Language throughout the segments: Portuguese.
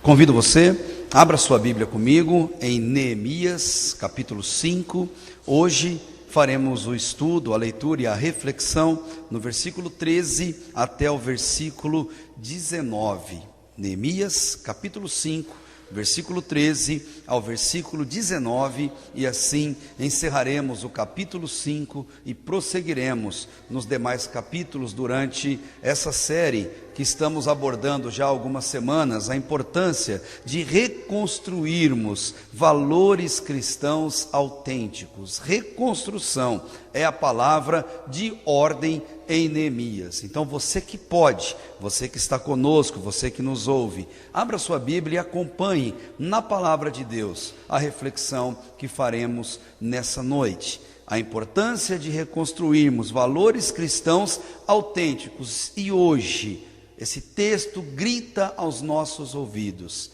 Convido você, abra sua Bíblia comigo em Neemias, capítulo 5. Hoje faremos o estudo, a leitura e a reflexão no versículo 13 até o versículo 19. Neemias, capítulo 5, versículo 13 ao versículo 19, e assim encerraremos o capítulo 5 e prosseguiremos nos demais capítulos durante essa série que estamos abordando já há algumas semanas, a importância de reconstruirmos valores cristãos autênticos. Reconstrução é a palavra de ordem em Neemias. Então você que pode, você que está conosco, você que nos ouve, abra sua Bíblia e acompanhe na palavra de Deus a reflexão que faremos nessa noite. A importância de reconstruirmos valores cristãos autênticos. E hoje esse texto grita aos nossos ouvidos: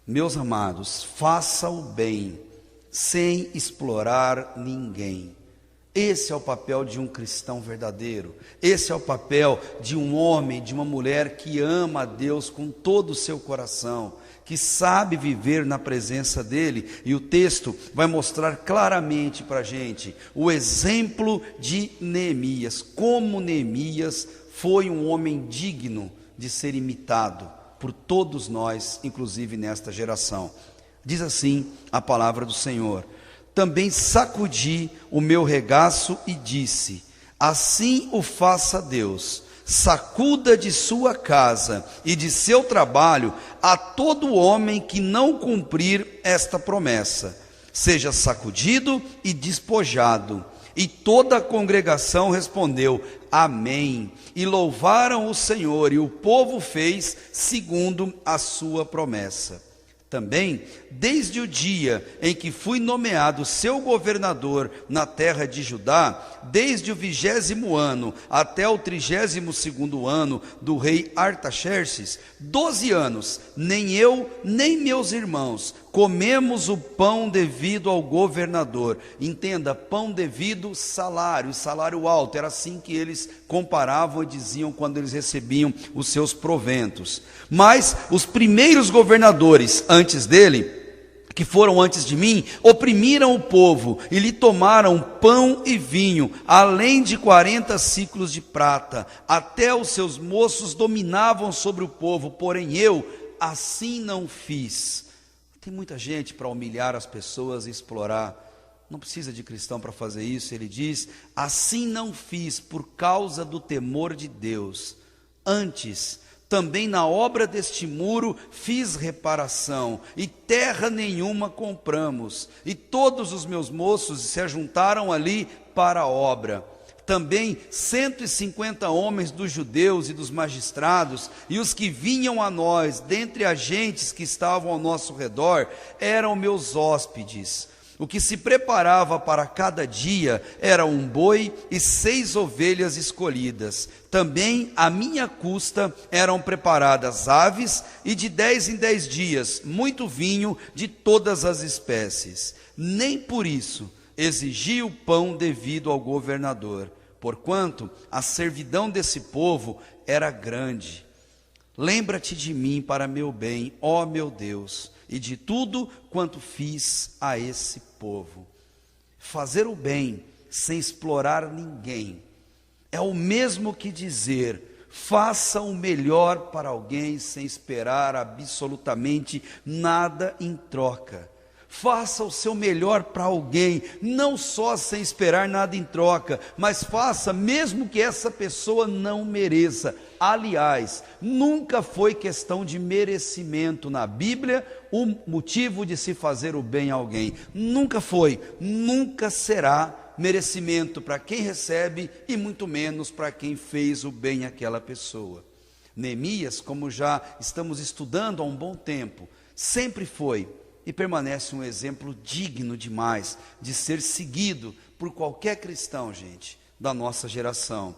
meus amados, faça o bem sem explorar ninguém. Esse é o papel de um cristão verdadeiro. Esse é o papel de um homem, de uma mulher que ama a Deus com todo o seu coração, que sabe viver na presença dele. E o texto vai mostrar claramente para a gente o exemplo de Neemias, como Neemias foi um homem digno de ser imitado por todos nós, inclusive nesta geração. Diz assim a palavra do Senhor: também sacudi o meu regaço e disse: assim o faça Deus, sacuda de sua casa e de seu trabalho a todo homem que não cumprir esta promessa, seja sacudido e despojado. E toda a congregação respondeu: amém, e louvaram o Senhor, e o povo fez segundo a sua promessa. Também, desde o dia em que fui nomeado seu governador na terra de Judá, desde o 20º ano até o 32º ano do rei Artaxerxes, 12 anos, nem eu nem meus irmãos comemos o pão devido ao governador. Entenda, pão devido, salário alto, era assim que eles comparavam e diziam quando eles recebiam os seus proventos. Mas os primeiros governadores antes dele, que foram antes de mim, oprimiram o povo e lhe tomaram pão e vinho, além de 40 siclos de prata. Até os seus moços dominavam sobre o povo, porém eu assim não fiz. Tem muita gente para humilhar as pessoas e explorar. Não precisa de cristão para fazer isso. Ele diz: assim não fiz por causa do temor de Deus. Antes, também na obra deste muro fiz reparação, e terra nenhuma compramos, e todos os meus moços se ajuntaram ali para a obra. Também 150 homens dos judeus e dos magistrados, e os que vinham a nós, dentre as gentes que estavam ao nosso redor, eram meus hóspedes. O que se preparava para cada dia era um boi e 6 ovelhas escolhidas. Também à minha custa eram preparadas aves, e de 10 em 10 dias muito vinho de todas as espécies. Nem por isso exigi o pão devido ao governador, porquanto a servidão desse povo era grande. Lembra-te de mim para meu bem, ó meu Deus, e de tudo quanto fiz a esse povo. Fazer o bem sem explorar ninguém é o mesmo que dizer: faça o melhor para alguém sem esperar absolutamente nada em troca. Faça o seu melhor para alguém, não só sem esperar nada em troca, mas faça mesmo que essa pessoa não mereça. Aliás, nunca foi questão de merecimento na Bíblia o motivo de se fazer o bem a alguém. Nunca foi, nunca será merecimento para quem recebe, e muito menos para quem fez o bem àquela pessoa. Neemias, como já estamos estudando há um bom tempo, sempre foi e permanece um exemplo digno demais de ser seguido por qualquer cristão, gente, da nossa geração.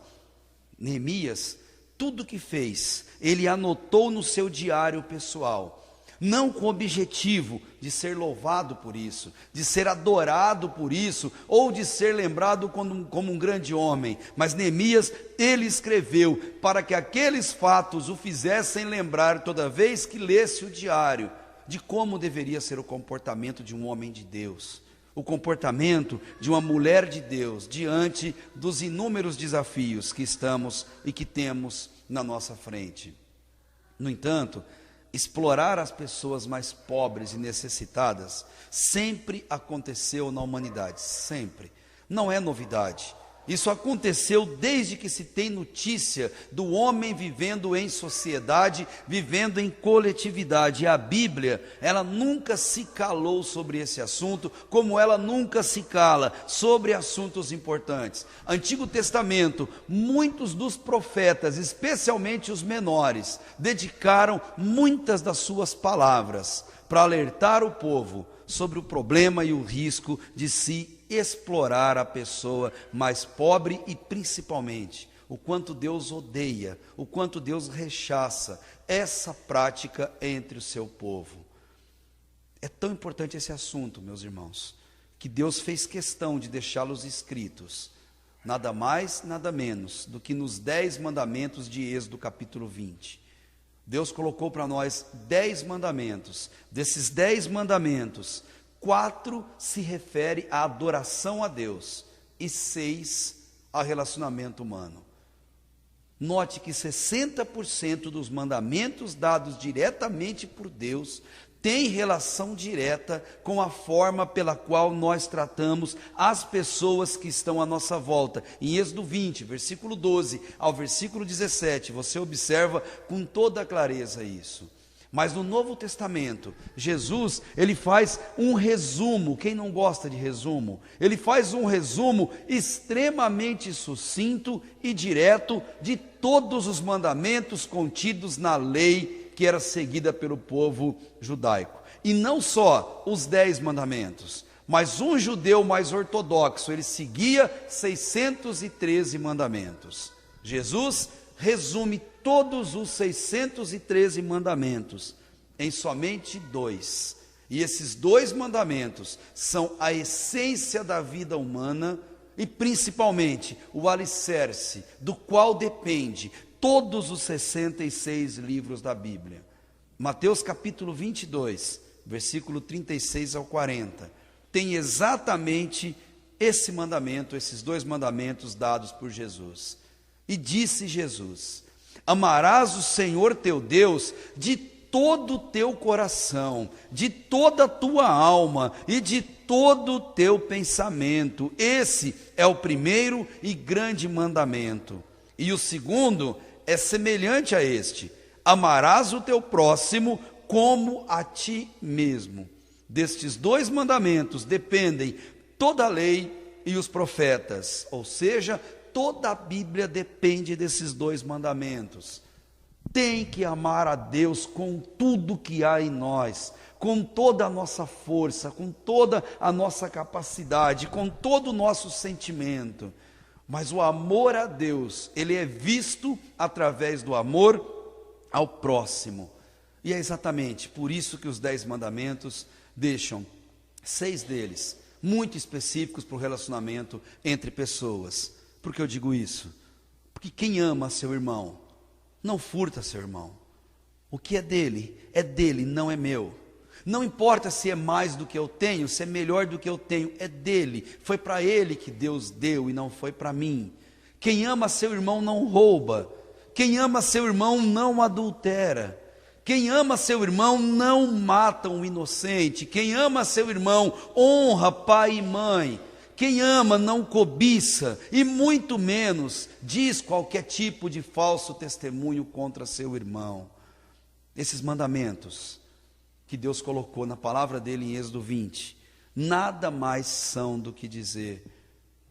Neemias, tudo que fez, ele anotou no seu diário pessoal. não com o objetivo de ser louvado por isso, de ser adorado por isso, ou de ser lembrado como um grande homem, mas Neemias, ele escreveu para que aqueles fatos o fizessem lembrar toda vez que lesse o diário, de como deveria ser o comportamento de um homem de Deus, o comportamento de uma mulher de Deus, diante dos inúmeros desafios que estamos e que temos na nossa frente. No entanto, explorar as pessoas mais pobres e necessitadas sempre aconteceu na humanidade, sempre. Não é novidade. Isso aconteceu desde que se tem notícia do homem vivendo em sociedade, vivendo em coletividade. E a Bíblia, ela nunca se calou sobre esse assunto, como ela nunca se cala sobre assuntos importantes. Antigo Testamento, muitos dos profetas, especialmente os menores, dedicaram muitas das suas palavras para alertar o povo sobre o problema e o risco de se explorar a pessoa mais pobre e principalmente o quanto Deus odeia, o quanto Deus rechaça essa prática entre o seu povo. É tão importante esse assunto, meus irmãos, que Deus fez questão de deixá-los escritos, nada mais, nada menos do que nos 10 mandamentos de Êxodo capítulo 20. Deus colocou para nós 10 mandamentos. Desses 10 mandamentos, 4 se refere à adoração a Deus e 6 a relacionamento humano. Note que 60% dos mandamentos dados diretamente por Deus tem relação direta com a forma pela qual nós tratamos as pessoas que estão à nossa volta. Em Êxodo 20, versículo 12 ao versículo 17, você observa com toda clareza isso. Mas no Novo Testamento, Jesus, ele faz um resumo. Quem não gosta de resumo? Ele faz um resumo extremamente sucinto e direto de todos os mandamentos contidos na lei que era seguida pelo povo judaico. E não só os 10 mandamentos, mas um judeu mais ortodoxo, ele seguia 613 mandamentos. Jesus resume todos os 613 mandamentos em somente 2. E esses 2 mandamentos são a essência da vida humana e principalmente o alicerce do qual depende todos os 66 livros da Bíblia. Mateus capítulo 22, versículo 36 ao 40, tem exatamente esse mandamento, esses 2 mandamentos dados por Jesus. E disse Jesus: amarás o Senhor teu Deus de todo o teu coração, de toda a tua alma e de todo o teu pensamento. Esse é o primeiro e grande mandamento. E o segundo é semelhante a este: amarás o teu próximo como a ti mesmo. Destes 2 mandamentos dependem toda a lei e os profetas, ou seja, toda a Bíblia depende desses 2 mandamentos. Tem que amar a Deus com tudo que há em nós, com toda a nossa força, com toda a nossa capacidade, com todo o nosso sentimento. Mas o amor a Deus, ele é visto através do amor ao próximo. E é exatamente por isso que os 10 mandamentos deixam 6 deles muito específicos para o relacionamento entre pessoas. Por que eu digo isso? Porque quem ama seu irmão não furta seu irmão. O que é dele, não é meu. Não importa se é mais do que eu tenho, se é melhor do que eu tenho, é dele. Foi para ele que Deus deu e não foi para mim. Quem ama seu irmão não rouba. Quem ama seu irmão não adultera. Quem ama seu irmão não mata um inocente. Quem ama seu irmão honra pai e mãe. Quem ama não cobiça e muito menos diz qualquer tipo de falso testemunho contra seu irmão. Esses mandamentos que Deus colocou na palavra dele em Êxodo 20, nada mais são do que dizer: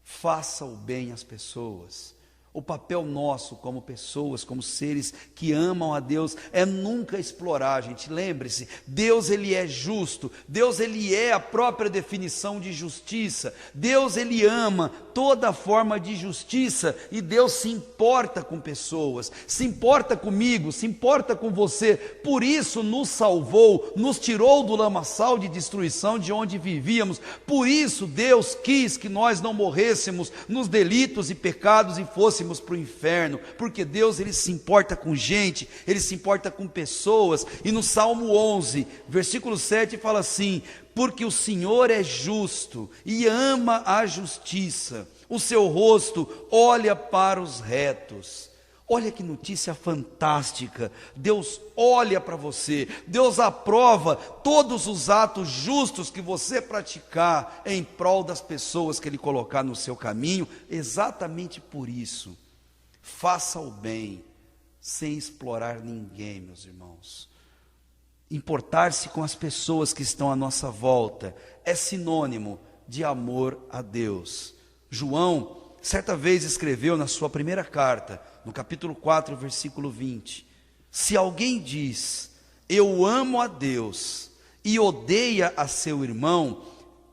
faça o bem às pessoas, O papel nosso como pessoas, como seres que amam a Deus, é nunca explorar, gente. Lembre-se, Deus ele é justo, Deus ele é a própria definição de justiça. Deus ele ama toda forma de justiça e Deus se importa com pessoas, se importa comigo, se importa com você. Por isso nos salvou, nos tirou do lamaçal de destruição de onde vivíamos. Por isso Deus quis que nós não morrêssemos nos delitos e pecados e fôssemos para o inferno, porque Deus ele se importa com gente, ele se importa com pessoas. E no Salmo 11, versículo 7 fala assim: porque o Senhor é justo e ama a justiça, o seu rosto olha para os retos. Olha que notícia fantástica, Deus olha para você, Deus aprova todos os atos justos que você praticar em prol das pessoas que Ele colocar no seu caminho. Exatamente por isso, faça o bem, sem explorar ninguém, meus irmãos. Importar-se com as pessoas que estão à nossa volta é sinônimo de amor a Deus. João, certa vez escreveu na sua primeira carta, no capítulo 4, versículo 20, se alguém diz, eu amo a Deus, e odeia a seu irmão,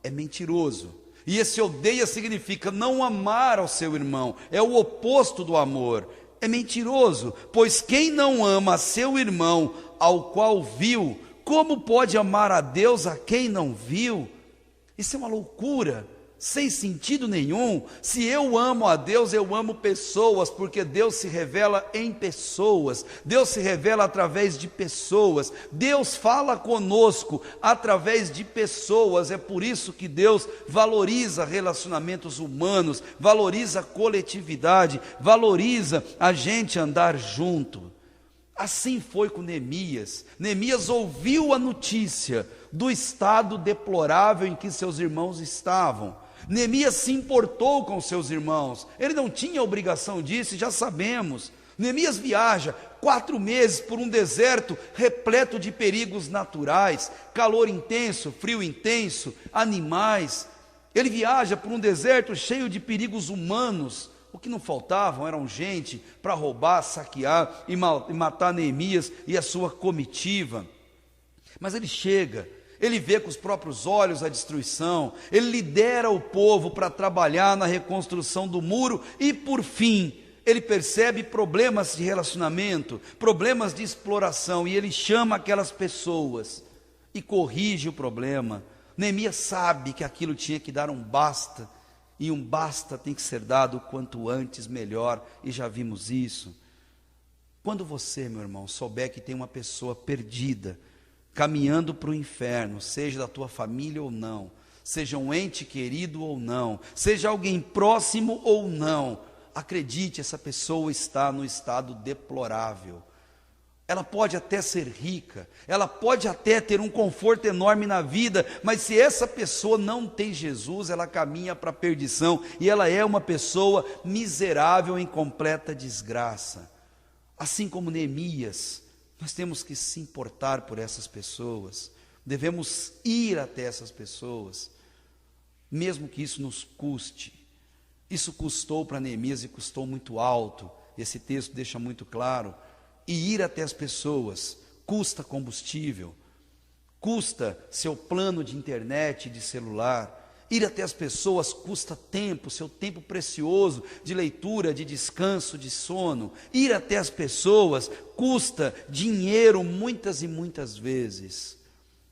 é mentiroso. E esse odeia significa não amar ao seu irmão, é o oposto do amor. É mentiroso, pois quem não ama a seu irmão, ao qual viu, como pode amar a Deus a quem não viu? Isso é uma loucura, sem sentido nenhum. Se eu amo a Deus, eu amo pessoas, porque Deus se revela em pessoas, Deus se revela através de pessoas, Deus fala conosco através de pessoas. É por isso que Deus valoriza relacionamentos humanos, valoriza a coletividade, valoriza a gente andar junto. Assim foi com Neemias. Neemias ouviu a notícia do estado deplorável em que seus irmãos estavam. Neemias se importou com seus irmãos, ele não tinha obrigação disso, já sabemos. Neemias viaja 4 meses por um deserto repleto de perigos naturais, calor intenso, frio intenso, animais. Ele viaja por um deserto cheio de perigos humanos. O que não faltavam eram gente para roubar, saquear e matar Neemias e a sua comitiva. Mas ele chega, ele vê com os próprios olhos a destruição, ele lidera o povo para trabalhar na reconstrução do muro e, por fim, ele percebe problemas de relacionamento, problemas de exploração, e ele chama aquelas pessoas e corrige o problema. Neemias sabe que aquilo tinha que dar um basta, e um basta tem que ser dado quanto antes melhor, e já vimos isso. Quando você, meu irmão, souber que tem uma pessoa perdida, caminhando para o inferno, seja da tua família ou não, seja um ente querido ou não, seja alguém próximo ou não, acredite, essa pessoa está no estado deplorável. Ela pode até ser rica, ela pode até ter um conforto enorme na vida, mas se essa pessoa não tem Jesus, ela caminha para a perdição, e ela é uma pessoa miserável em completa desgraça. Assim como Neemias, nós temos que se importar por essas pessoas, devemos ir até essas pessoas, mesmo que isso nos custe. Isso custou para Neemias e custou muito alto, esse texto deixa muito claro. E ir até as pessoas custa combustível, custa seu plano de internet, de celular. Ir até as pessoas custa tempo, seu tempo precioso de leitura, de descanso, de sono. Ir até as pessoas custa dinheiro muitas e muitas vezes.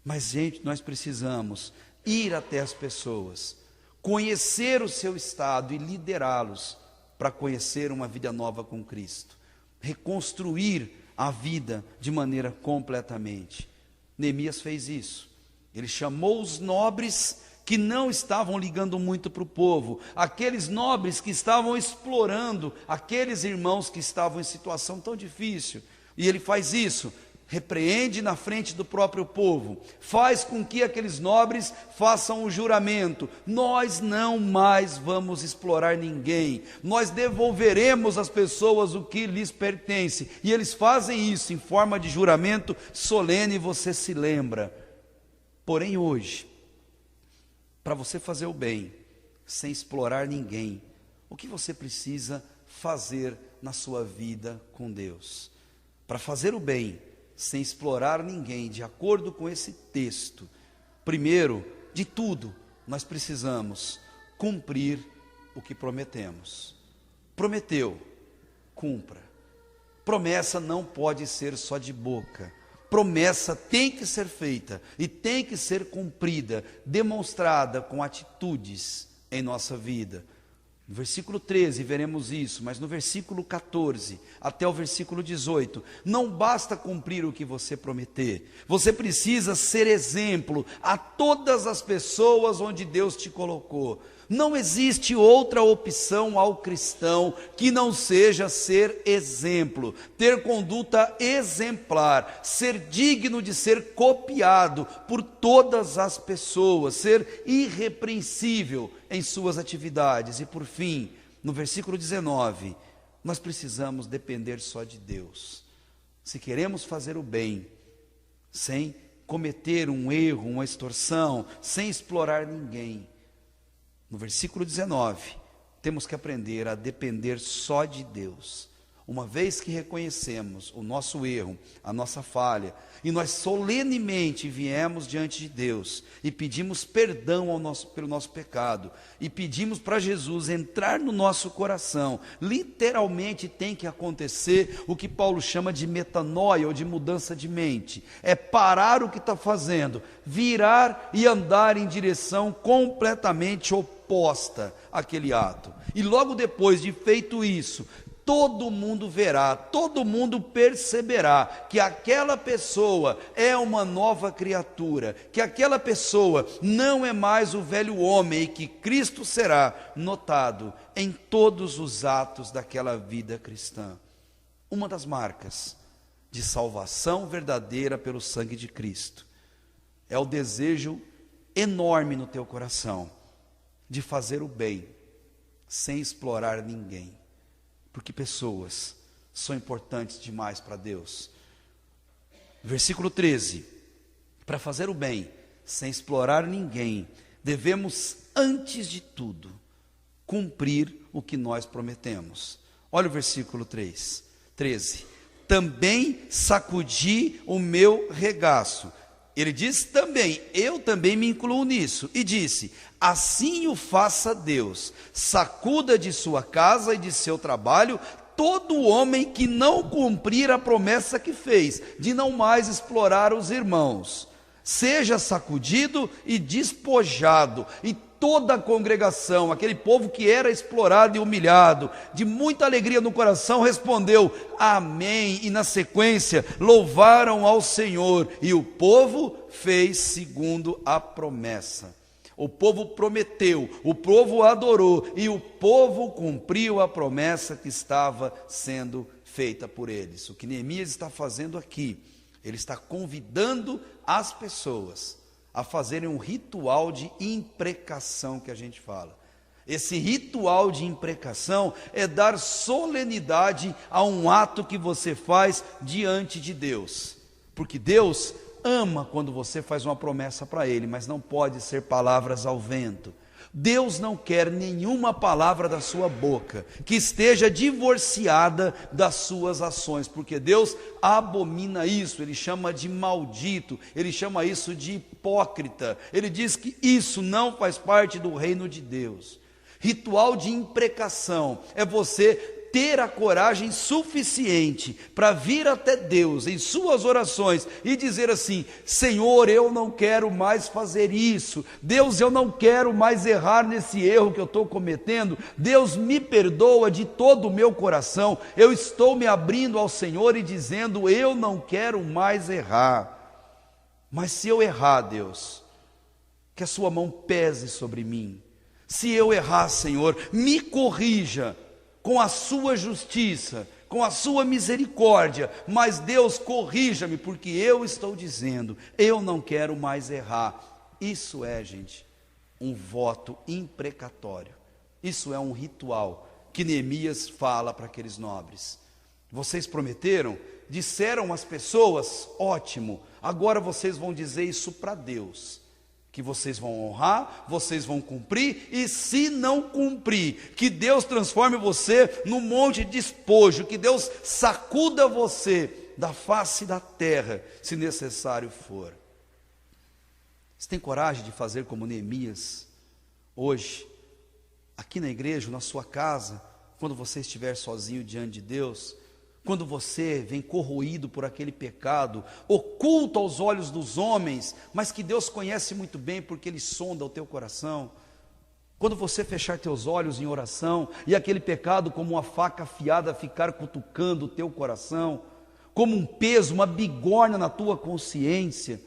Mas, gente, nós precisamos ir até as pessoas, conhecer o seu estado e liderá-los para conhecer uma vida nova com Cristo. Reconstruir a vida de maneira completamente. Neemias fez isso. Ele chamou os nobres que não estavam ligando muito para o povo, aqueles nobres que estavam explorando aqueles irmãos que estavam em situação tão difícil, e ele faz isso, repreende na frente do próprio povo, faz com que aqueles nobres façam o juramento: nós não mais vamos explorar ninguém, nós devolveremos às pessoas o que lhes pertence, e eles fazem isso em forma de juramento solene, você se lembra. Porém hoje, para você fazer o bem, sem explorar ninguém, o que você precisa fazer na sua vida com Deus. Para fazer o bem, sem explorar ninguém, de acordo com esse texto, primeiro de tudo, nós precisamos cumprir o que prometemos. Prometeu, cumpra. Promessa não pode ser só de boca. Promessa tem que ser feita e tem que ser cumprida, demonstrada com atitudes em nossa vida. No versículo 13 veremos isso, mas no versículo 14 até o versículo 18, não basta cumprir o que você prometer, você precisa ser exemplo a todas as pessoas onde Deus te colocou. Não existe outra opção ao cristão que não seja ser exemplo, ter conduta exemplar, ser digno de ser copiado por todas as pessoas, ser irrepreensível em suas atividades. E por fim, no versículo 19, nós precisamos depender só de Deus. Se queremos fazer o bem, sem cometer um erro, uma extorsão, sem explorar ninguém, no versículo 19, temos que aprender a depender só de Deus. Uma vez que reconhecemos o nosso erro, a nossa falha, e nós solenemente viemos diante de Deus e pedimos perdão pelo nosso pecado, e pedimos para Jesus entrar no nosso coração, literalmente tem que acontecer o que Paulo chama de metanoia, ou de mudança de mente. É parar o que está fazendo, virar e andar em direção completamente oposta àquele ato. E logo depois de feito isso, todo mundo verá, todo mundo perceberá que aquela pessoa é uma nova criatura, que aquela pessoa não é mais o velho homem, e que Cristo será notado em todos os atos daquela vida cristã. Uma das marcas de salvação verdadeira pelo sangue de Cristo é o desejo enorme no teu coração de fazer o bem sem explorar ninguém. Porque pessoas são importantes demais para Deus. Versículo 13, para fazer o bem, sem explorar ninguém, devemos, antes de tudo, cumprir o que nós prometemos. Olha o versículo 13, também sacudi o meu regaço. Ele diz também, eu também me incluo nisso, e disse, assim o faça Deus, sacuda de sua casa e de seu trabalho todo homem que não cumprir a promessa que fez, de não mais explorar os irmãos. Seja sacudido e despojado, e toda a congregação, aquele povo que era explorado e humilhado, de muita alegria no coração, respondeu, amém, e na sequência, louvaram ao Senhor, e o povo fez segundo a promessa. O povo prometeu, o povo adorou, e o povo cumpriu a promessa que estava sendo feita por eles. O que Neemias está fazendo aqui, ele está convidando as pessoas a fazerem um ritual de imprecação que a gente fala. Esse ritual de imprecação é dar solenidade a um ato que você faz diante de Deus. Porque Deus ama quando você faz uma promessa para Ele, mas não pode ser palavras ao vento. Deus não quer nenhuma palavra da sua boca que esteja divorciada das suas ações, porque Deus abomina isso, Ele chama de maldito, Ele chama isso de hipócrita, Ele diz que isso não faz parte do reino de Deus. Ritual de imprecação é você ter a coragem suficiente para vir até Deus em suas orações e dizer assim, Senhor, eu não quero mais fazer isso, Deus, eu não quero mais errar nesse erro que eu estou cometendo, Deus, me perdoa de todo o meu coração, eu estou me abrindo ao Senhor e dizendo, eu não quero mais errar, mas se eu errar, Deus, que a sua mão pese sobre mim, se eu errar, Senhor, me corrija, com a sua justiça, com a sua misericórdia, mas Deus, corrija-me, porque eu estou dizendo, eu não quero mais errar. Isso é, gente, um voto imprecatório, isso é um ritual que Neemias fala para aqueles nobres. Vocês prometeram, disseram às pessoas, ótimo, agora vocês vão dizer isso para Deus, que vocês vão honrar, vocês vão cumprir, e se não cumprir, que Deus transforme você num monte de despojo, que Deus sacuda você da face da terra, se necessário for. Você tem coragem de fazer como Neemias, hoje, aqui na igreja, na sua casa, quando você estiver sozinho diante de Deus, quando você vem corroído por aquele pecado, oculto aos olhos dos homens, mas que Deus conhece muito bem porque Ele sonda o teu coração, quando você fechar teus olhos em oração, e aquele pecado como uma faca afiada ficar cutucando o teu coração, como um peso, uma bigorna na tua consciência,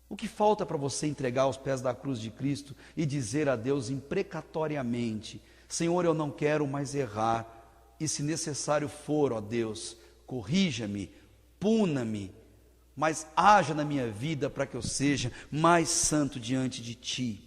o que falta para você entregar aos pés da cruz de Cristo e dizer a Deus imprecatoriamente: Senhor, eu não quero mais errar, e se necessário for, ó Deus, corrija-me, puna-me, mas haja na minha vida para que eu seja mais santo diante de Ti.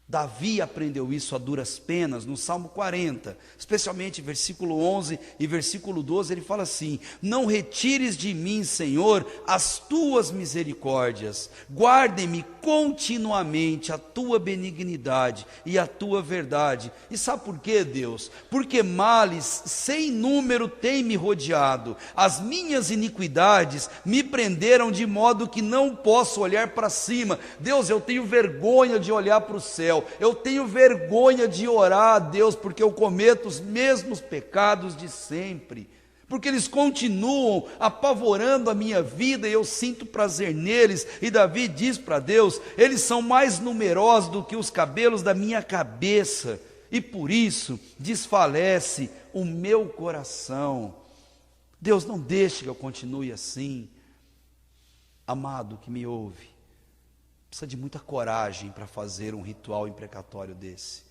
Davi aprendeu isso a duras penas no Salmo 40, especialmente versículo 11 e versículo 12, ele fala assim: não retires de mim, Senhor, as tuas misericórdias, guardem-me continuamente a tua benignidade e a tua verdade. E sabe por quê, Deus? Porque males sem número têm me rodeado, as minhas iniquidades me prenderam de modo que não posso olhar para cima. Deus, eu tenho vergonha de olhar para o céu, eu tenho vergonha de orar a Deus, porque eu cometo os mesmos pecados de sempre, porque eles continuam apavorando a minha vida, e eu sinto prazer neles. E Davi diz para Deus: eles são mais numerosos do que os cabelos da minha cabeça, e por isso desfalece o meu coração. Deus, não deixe que eu continue assim. Amado que me ouve, precisa de muita coragem para fazer um ritual imprecatório desse.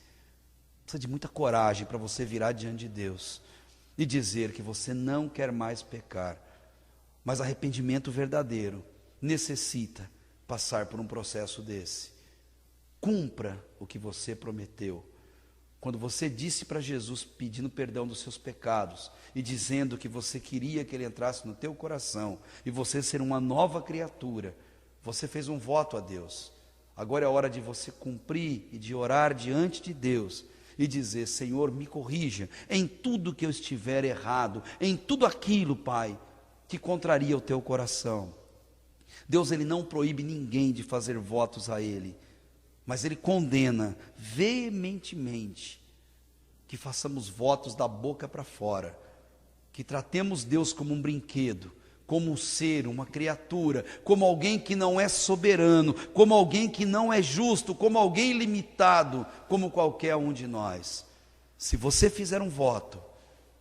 Precisa de muita coragem para você virar diante de Deus e dizer que você não quer mais pecar. Mas arrependimento verdadeiro necessita passar por um processo desse. Cumpra o que você prometeu. Quando você disse para Jesus, pedindo perdão dos seus pecados e dizendo que você queria que Ele entrasse no teu coração e você ser uma nova criatura, você fez um voto a Deus. Agora é hora de você cumprir e de orar diante de Deus e dizer: Senhor, me corrija em tudo que eu estiver errado, em tudo aquilo, Pai, que contraria o teu coração. Deus, Ele não proíbe ninguém de fazer votos a Ele, mas Ele condena veementemente que façamos votos da boca para fora, que tratemos Deus como um brinquedo, como um ser, uma criatura, como alguém que não é soberano, como alguém que não é justo, como alguém limitado, como qualquer um de nós. Se você fizer um voto,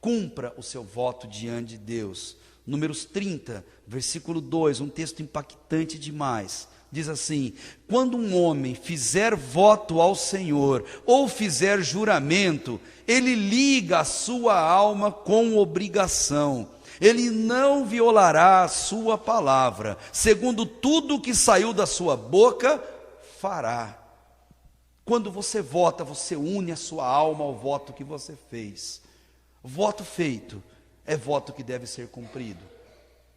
cumpra o seu voto diante de Deus. Números 30, versículo 2, um texto impactante demais. Diz assim: quando um homem fizer voto ao Senhor, ou fizer juramento, ele liga a sua alma com obrigação. Ele não violará a sua palavra, segundo tudo que saiu da sua boca, fará. Quando você vota, você une a sua alma ao voto que você fez. Voto feito é voto que deve ser cumprido.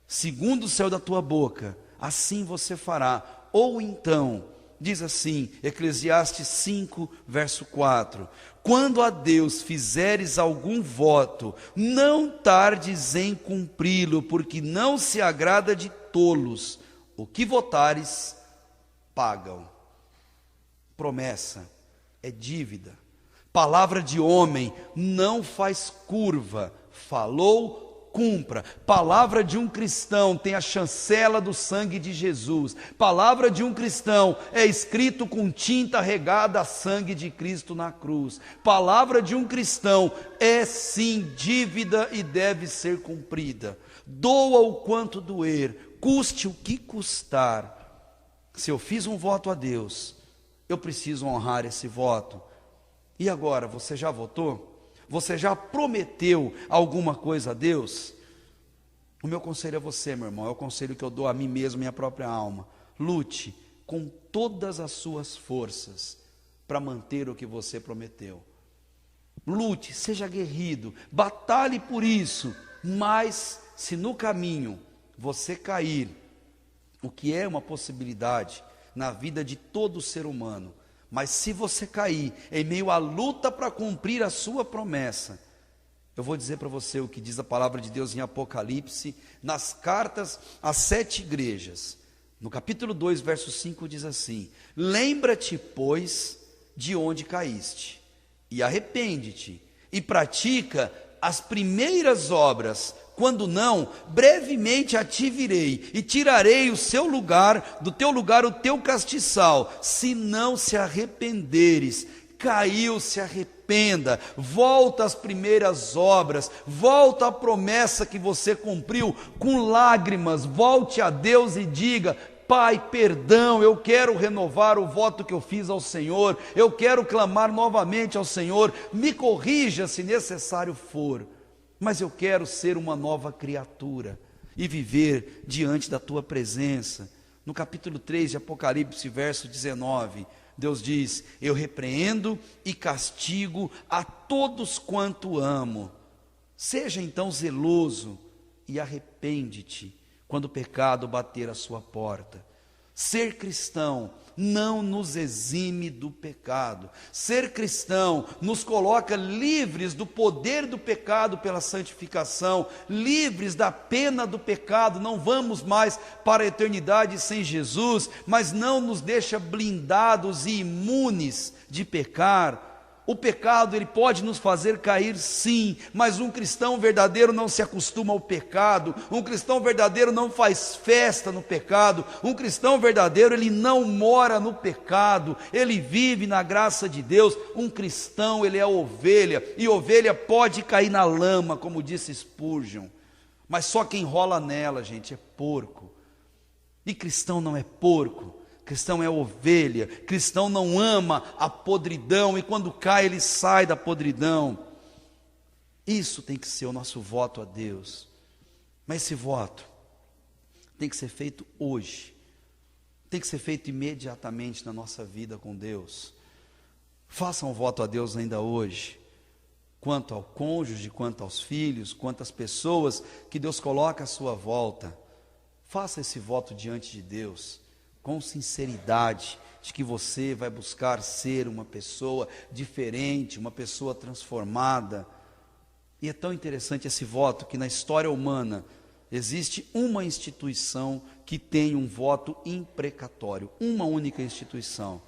Segundo saiu da tua boca, assim você fará. Ou então, diz assim, Eclesiastes 5, verso 4: quando a Deus fizeres algum voto, não tardes em cumpri-lo, porque não se agrada de tolos. O que votares, pagam. Promessa é dívida. Palavra de homem não faz curva. Falou, cumpra. Palavra de um cristão tem a chancela do sangue de Jesus. Palavra de um cristão é escrito com tinta regada a sangue de Cristo na cruz. Palavra de um cristão é sim dívida e deve ser cumprida. Doa o quanto doer, custe o que custar. Se eu fiz um voto a Deus, eu preciso honrar esse voto. E agora, você já votou? Você já prometeu alguma coisa a Deus? O meu conselho a você, meu irmão, é o conselho que eu dou a mim mesmo, minha própria alma. Lute com todas as suas forças para manter o que você prometeu. Lute, seja aguerrido, batalhe por isso. Mas se no caminho você cair, o que é uma possibilidade, na vida de todo ser humano. Mas se você cair em meio à luta para cumprir a sua promessa, eu vou dizer para você o que diz a palavra de Deus em Apocalipse, nas cartas às 7 igrejas. No capítulo 2, verso 5 diz assim: lembra-te, pois, de onde caíste, e arrepende-te, e pratica as primeiras obras. Quando não, brevemente a ti virei, e tirarei o seu lugar, do teu lugar o teu castiçal. Se não se arrependeres, caiu, se arrependa, volta às primeiras obras, volta à promessa que você cumpriu com lágrimas, volte a Deus e diga: Pai, perdão, eu quero renovar o voto que eu fiz ao Senhor, eu quero clamar novamente ao Senhor, me corrija se necessário for, mas eu quero ser uma nova criatura e viver diante da tua presença. No capítulo 3 de Apocalipse, verso 19, Deus diz: eu repreendo e castigo a todos quanto amo. Seja então zeloso e arrepende-te quando o pecado bater a sua porta. Ser cristão não nos exime do pecado. Ser cristão nos coloca livres do poder do pecado pela santificação, livres da pena do pecado. Não vamos mais para a eternidade sem Jesus, mas não nos deixa blindados e imunes de pecar. O pecado, ele pode nos fazer cair, sim, mas um cristão verdadeiro não se acostuma ao pecado, um cristão verdadeiro não faz festa no pecado, um cristão verdadeiro, ele não mora no pecado, ele vive na graça de Deus. Um cristão, ele é ovelha, e ovelha pode cair na lama, como disse Spurgeon, mas só quem rola nela, gente, é porco. E cristão não é porco, cristão é ovelha. Cristão não ama a podridão, e quando cai ele sai da podridão. Isso tem que ser o nosso voto a Deus. Mas esse voto tem que ser feito hoje, tem que ser feito imediatamente na nossa vida com Deus. Faça um voto a Deus ainda hoje, quanto ao cônjuge, quanto aos filhos, quanto às pessoas que Deus coloca à sua volta. Faça esse voto diante de Deus, com sinceridade, de que você vai buscar ser uma pessoa diferente, uma pessoa transformada. E é tão interessante esse voto que na história humana existe uma instituição que tem um voto imprecatório, uma única instituição,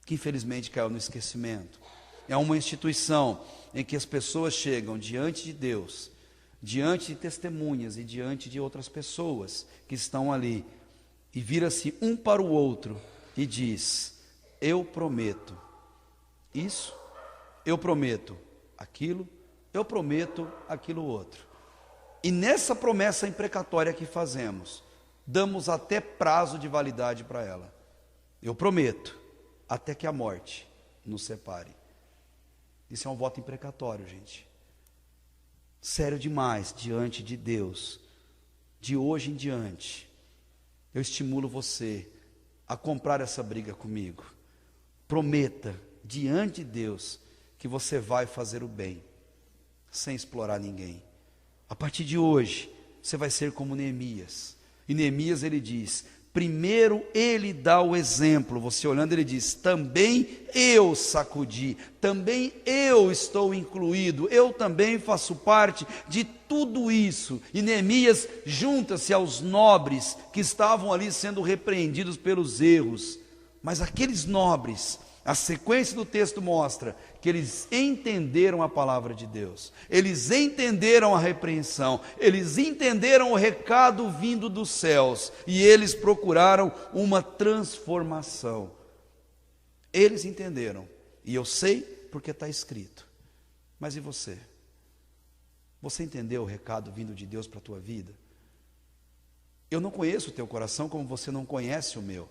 que infelizmente caiu no esquecimento. É uma instituição em que as pessoas chegam diante de Deus, diante de testemunhas e diante de outras pessoas que estão ali, e vira-se um para o outro e diz: eu prometo isso, eu prometo aquilo, eu prometo aquilo outro. E nessa promessa imprecatória que fazemos, damos até prazo de validade para ela. Eu prometo, até que a morte nos separe. Isso é um voto imprecatório, gente. Sério demais diante de Deus. De hoje em diante, eu estimulo você a comprar essa briga comigo. Prometa diante de Deus que você vai fazer o bem, sem explorar ninguém. A partir de hoje, você vai ser como Neemias. E Neemias, ele diz, primeiro ele dá o exemplo. Você olhando, ele diz: também eu sacudi, também eu estou incluído, eu também faço parte de tudo isso. E Neemias junta-se aos nobres que estavam ali sendo repreendidos pelos erros. Mas aqueles nobres, a sequência do texto mostra que eles entenderam a palavra de Deus, eles entenderam a repreensão, eles entenderam o recado vindo dos céus, e eles procuraram uma transformação. Eles entenderam, e eu sei porque está escrito. Mas e você? Você entendeu o recado vindo de Deus para a tua vida? Eu não conheço o teu coração como você não conhece o meu,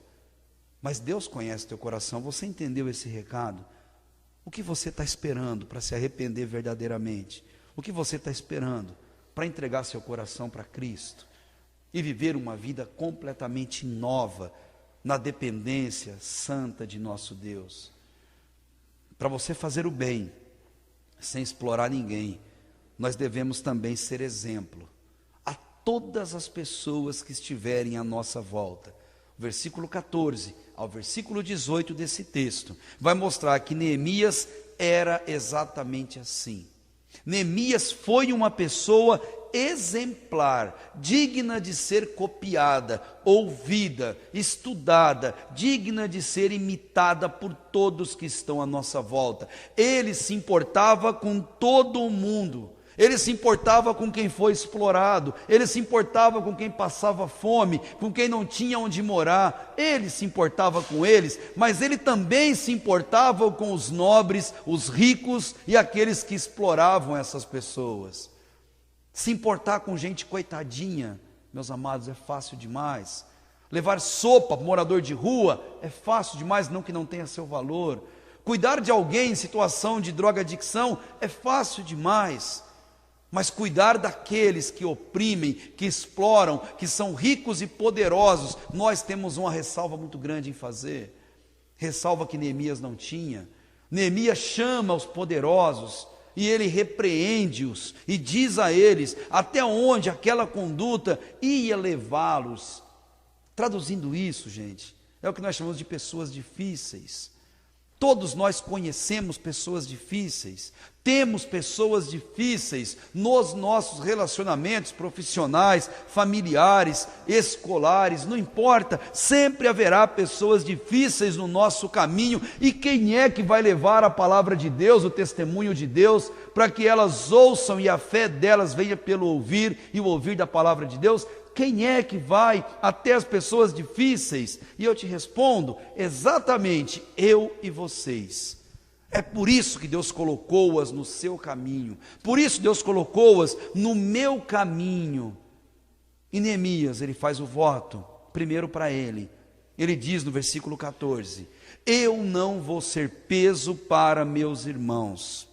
mas Deus conhece o teu coração. Você entendeu esse recado? O que você está esperando para se arrepender verdadeiramente? O que você está esperando para entregar seu coração para Cristo e viver uma vida completamente nova na dependência santa de nosso Deus? Para você fazer o bem sem explorar ninguém, nós devemos também ser exemplo a todas as pessoas que estiverem à nossa volta. O versículo 14 ao versículo 18 desse texto, vai mostrar que Neemias era exatamente assim. Neemias foi uma pessoa exemplar, digna de ser copiada, ouvida, estudada, digna de ser imitada por todos que estão à nossa volta. Ele se importava com todo o mundo. Ele se importava com quem foi explorado, ele se importava com quem passava fome, com quem não tinha onde morar, ele se importava com eles, mas ele também se importava com os nobres, os ricos e aqueles que exploravam essas pessoas. Se importar com gente coitadinha, meus amados, é fácil demais. Levar sopa para morador de rua é fácil demais, não que não tenha seu valor. Cuidar de alguém em situação de drogadicção é fácil demais. Mas cuidar daqueles que oprimem, que exploram, que são ricos e poderosos, nós temos uma ressalva muito grande em fazer. Ressalva que Neemias não tinha. Neemias chama os poderosos e ele repreende-os e diz a eles até onde aquela conduta ia levá-los. Traduzindo isso, gente, é o que nós chamamos de pessoas difíceis. Todos nós conhecemos pessoas difíceis, temos pessoas difíceis nos nossos relacionamentos profissionais, familiares, escolares, não importa, sempre haverá pessoas difíceis no nosso caminho, e quem é que vai levar a palavra de Deus, o testemunho de Deus, para que elas ouçam e a fé delas venha pelo ouvir e o ouvir da palavra de Deus? Quem é que vai até as pessoas difíceis? E eu te respondo, exatamente eu e vocês. É por isso que Deus colocou-as no seu caminho, por isso Deus colocou-as no meu caminho. E Neemias, ele faz o voto, primeiro para ele diz no versículo 14, eu não vou ser peso para meus irmãos.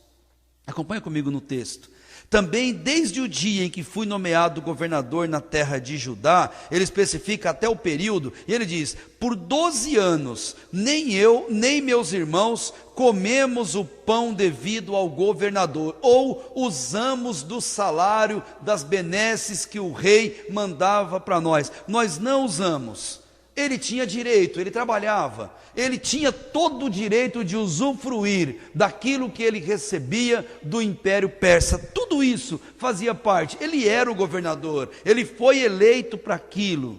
Acompanha comigo no texto. Também desde o dia em que fui nomeado governador na terra de Judá, ele especifica até o período, e ele diz, por 12 anos, nem eu, nem meus irmãos, comemos o pão devido ao governador, ou usamos do salário das benesses que o rei mandava para nós. Nós não usamos. Ele tinha direito, ele trabalhava, ele tinha todo o direito de usufruir daquilo que ele recebia do Império Persa, tudo isso fazia parte, ele era o governador, ele foi eleito para aquilo,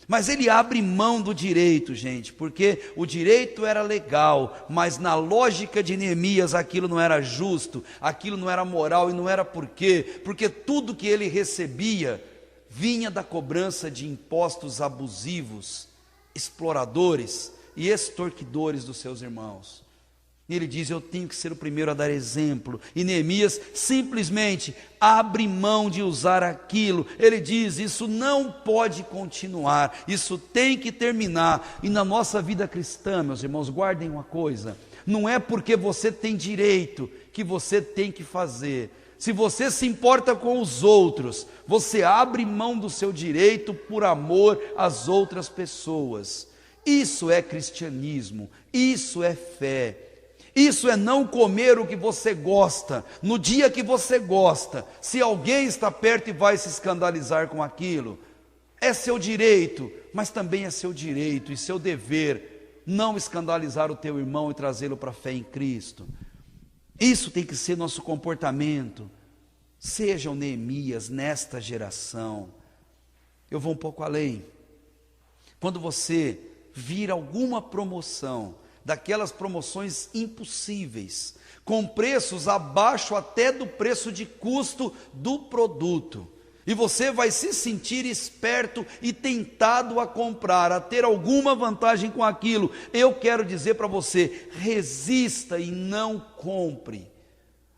mas ele abre mão do direito, gente, porque o direito era legal, mas na lógica de Neemias aquilo não era justo, aquilo não era moral, e não era por quê? Porque tudo que ele recebia vinha da cobrança de impostos abusivos, exploradores e extorquidores dos seus irmãos. E ele diz, eu tenho que ser o primeiro a dar exemplo, e Neemias simplesmente abre mão de usar aquilo. Ele diz, isso não pode continuar, isso tem que terminar. E na nossa vida cristã, meus irmãos, guardem uma coisa, não é porque você tem direito que você tem que fazer. Se você se importa com os outros, você abre mão do seu direito por amor às outras pessoas. Isso é cristianismo, isso é fé, isso é não comer o que você gosta, no dia que você gosta, se alguém está perto e vai se escandalizar com aquilo. É seu direito, mas também é seu direito e seu dever não escandalizar o teu irmão e trazê-lo para a fé em Cristo. Isso tem que ser nosso comportamento. Sejam Neemias nesta geração. Eu vou um pouco além. Quando você vir alguma promoção, daquelas promoções impossíveis, com preços abaixo até do preço de custo do produto, e você vai se sentir esperto e tentado a comprar, a ter alguma vantagem com aquilo, eu quero dizer para você, resista e não compre.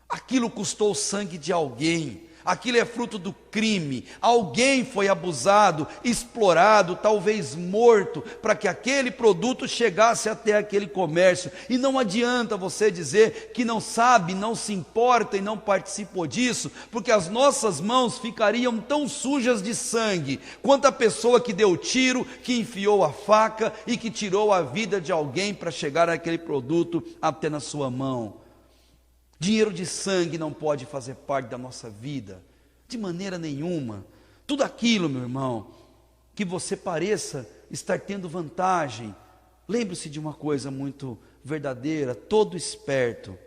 Aquilo custou o sangue de alguém, aquilo é fruto do crime, alguém foi abusado, explorado, talvez morto, para que aquele produto chegasse até aquele comércio. E não adianta você dizer que não sabe, não se importa e não participou disso, porque as nossas mãos ficariam tão sujas de sangue, quanto a pessoa que deu o tiro, que enfiou a faca e que tirou a vida de alguém para chegar àquele produto até na sua mão. Dinheiro de sangue não pode fazer parte da nossa vida, de maneira nenhuma. Tudo aquilo, meu irmão, que você pareça estar tendo vantagem, Lembre-se de uma coisa muito verdadeira: todo esperto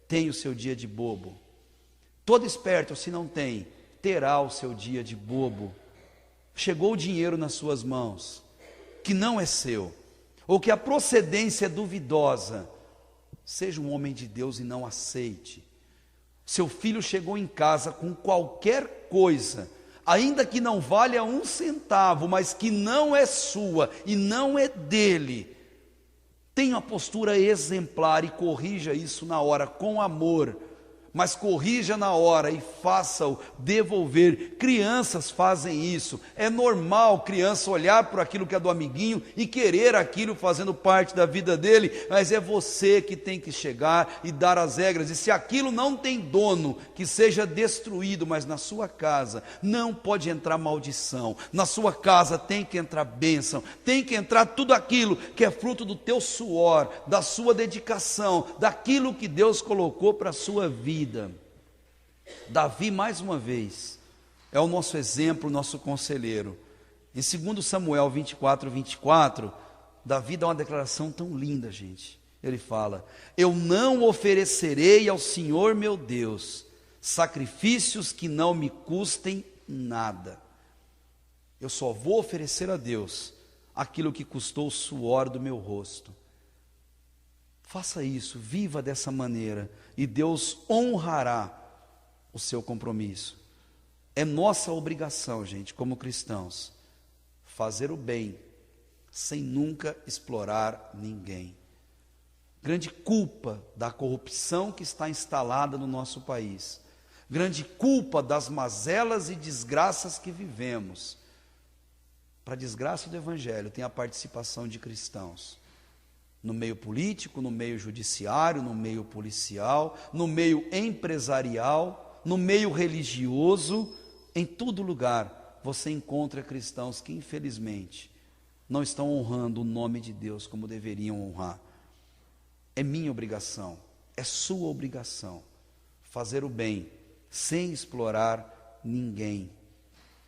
tem o seu dia de bobo. Todo esperto, se não tem, terá o seu dia de bobo. Chegou o dinheiro nas suas mãos, que não é seu, ou que a procedência é duvidosa, seja um homem de Deus e não aceite. Seu filho chegou em casa com qualquer coisa, ainda que não valha 1 centavo, mas que não é sua e não é dele, tenha uma postura exemplar e corrija isso na hora, com amor. Mas corrija na hora e faça-o devolver. Crianças fazem isso. É normal criança olhar para aquilo que é do amiguinho e querer aquilo fazendo parte da vida dele, mas é você que tem que chegar e dar as regras. E se aquilo não tem dono, que seja destruído, mas na sua casa não pode entrar maldição. Na sua casa tem que entrar bênção, tem que entrar tudo aquilo que é fruto do teu suor, da sua dedicação, daquilo que Deus colocou para a sua vida. Davi, mais uma vez, é o nosso exemplo, nosso conselheiro. Em 2 Samuel 24, Davi dá uma declaração tão linda, gente. Ele fala: eu não oferecerei ao Senhor meu Deus sacrifícios que não me custem nada. Eu só vou oferecer a Deus aquilo que custou o suor do meu rosto. Faça isso, viva dessa maneira, e Deus honrará o seu compromisso. É nossa obrigação, gente, como cristãos, fazer o bem, sem nunca explorar ninguém. Grande culpa da corrupção que está instalada no nosso país, grande culpa das mazelas e desgraças que vivemos. Para a desgraça do Evangelho, tem a participação de cristãos. No meio político, no meio judiciário, no meio policial, no meio empresarial, no meio religioso, em todo lugar você encontra cristãos que infelizmente não estão honrando o nome de Deus como deveriam honrar. É minha obrigação, é sua obrigação, fazer o bem sem explorar ninguém.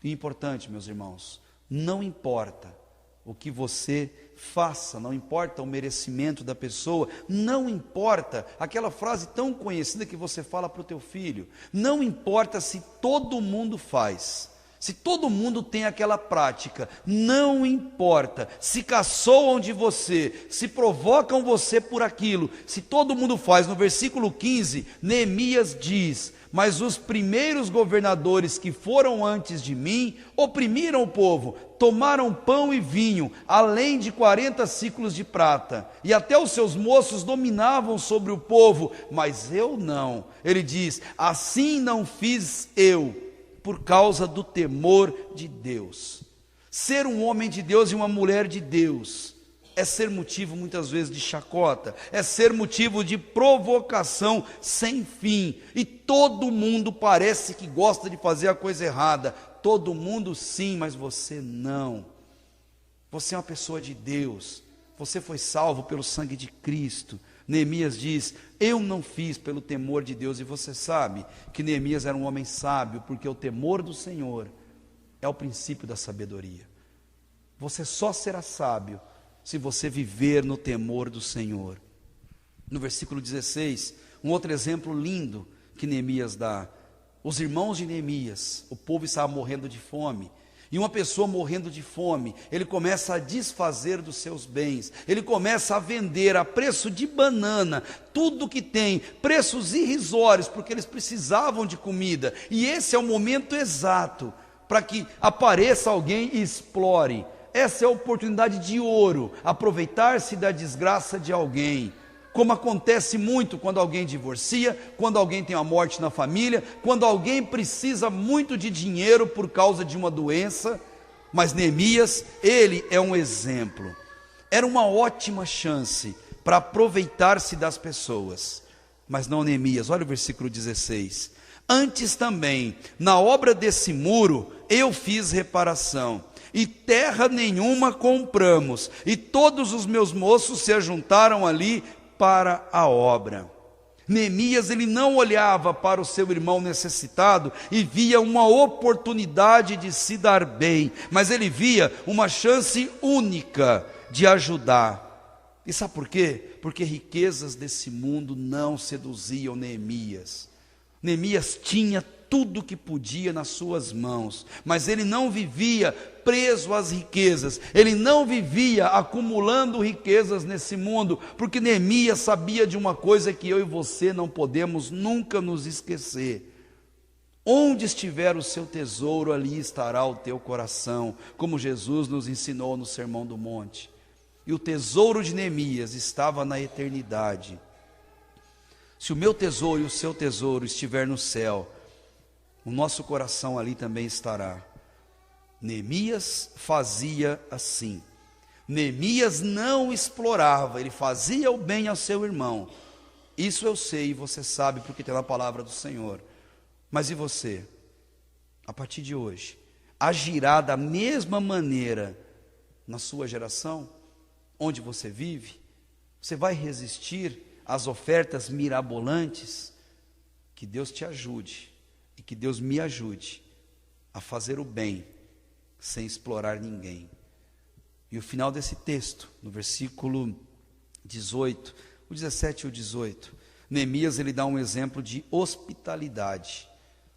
E importante, meus irmãos, não importa o que você faça, não importa o merecimento da pessoa, não importa aquela frase tão conhecida que você fala para o teu filho, não importa se todo mundo faz, se todo mundo tem aquela prática, não importa se caçoam de você, se provocam você por aquilo, se todo mundo faz. No versículo 15, Neemias diz: mas os primeiros governadores que foram antes de mim oprimiram o povo, tomaram pão e vinho, além de 40 ciclos de prata, e até os seus moços dominavam sobre o povo, mas eu não. Ele diz: assim não fiz eu, por causa do temor de Deus. Ser um homem de Deus e uma mulher de Deus é ser motivo muitas vezes de chacota, é ser motivo de provocação sem fim, e todo mundo parece que gosta de fazer a coisa errada. Todo mundo sim, mas você não. Você é uma pessoa de Deus, você foi salvo pelo sangue de Cristo. Neemias diz: eu não fiz pelo temor de Deus. E você sabe que Neemias era um homem sábio, porque o temor do Senhor é o princípio da sabedoria. Você só será sábio se você viver no temor do Senhor. No versículo 16, um outro exemplo lindo que Neemias dá. Os irmãos de Neemias, o povo estava morrendo de fome, e uma pessoa morrendo de fome, ele começa a desfazer dos seus bens, ele começa a vender a preço de banana, tudo que tem, preços irrisórios, porque eles precisavam de comida, e esse é o momento exato para que apareça alguém e explore. Essa é a oportunidade de ouro, aproveitar-se da desgraça de alguém, como acontece muito quando alguém divorcia, quando alguém tem uma morte na família, quando alguém precisa muito de dinheiro por causa de uma doença. Mas Neemias, ele é um exemplo. Era uma ótima chance para aproveitar-se das pessoas, mas não Neemias. Olha o versículo 16: antes também, na obra desse muro, eu fiz reparação, e terra nenhuma compramos, e todos os meus moços se ajuntaram ali para a obra. Neemias, ele não olhava para o seu irmão necessitado e via uma oportunidade de se dar bem, mas ele via uma chance única de ajudar. E sabe por quê? Porque riquezas desse mundo não seduziam Neemias. Neemias tinha tudo que podia nas suas mãos, mas ele não vivia preso às riquezas, ele não vivia acumulando riquezas nesse mundo, porque Neemias sabia de uma coisa que eu e você não podemos nunca nos esquecer: onde estiver o seu tesouro, ali estará o teu coração, como Jesus nos ensinou no Sermão do Monte. E o tesouro de Neemias estava na eternidade. Se o meu tesouro e o seu tesouro estiver no céu, o nosso coração ali também estará. Neemias fazia assim. Neemias não explorava, ele fazia o bem ao seu irmão. Isso eu sei e você sabe, porque tem na palavra do Senhor. Mas e você? A partir de hoje, agirá da mesma maneira na sua geração, onde você vive? Você vai resistir às ofertas mirabolantes? Que Deus te ajude e que Deus me ajude a fazer o bem sem explorar ninguém. E o final desse texto, no versículo 18, o 17 e o 18, Neemias ele dá um exemplo de hospitalidade.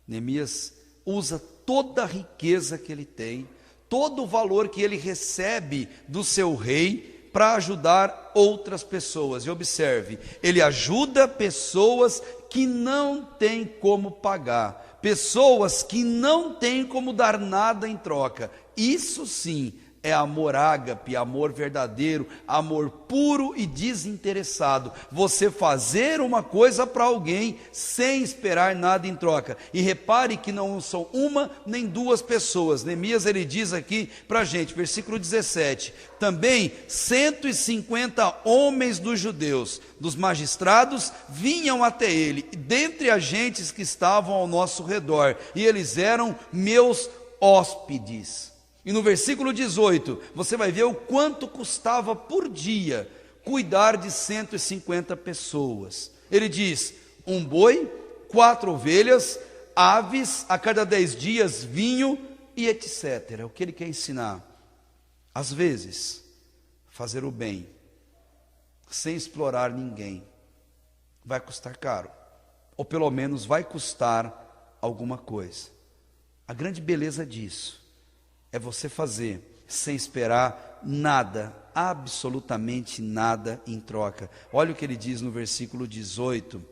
Neemias usa toda a riqueza que ele tem, todo o valor que ele recebe do seu rei, para ajudar outras pessoas. E observe, ele ajuda pessoas que não têm como pagar, pessoas que não têm como dar nada em troca. Isso sim é amor ágape, amor verdadeiro, amor puro e desinteressado. Você fazer uma coisa para alguém sem esperar nada em troca. E repare que não são uma nem duas pessoas. Neemias ele diz aqui para a gente, versículo 17: também 150 homens dos judeus, dos magistrados, vinham até ele, dentre agentes que estavam ao nosso redor, e eles eram meus hóspedes. E no versículo 18, você vai ver o quanto custava por dia cuidar de 150 pessoas. Ele diz: um boi, 4 ovelhas, aves, a cada 10 dias vinho e etc. O que ele quer ensinar? Às vezes, fazer o bem, sem explorar ninguém, vai custar caro, ou pelo menos vai custar alguma coisa. A grande beleza disso é você fazer sem esperar nada, absolutamente nada em troca. Olha o que ele diz no versículo 18,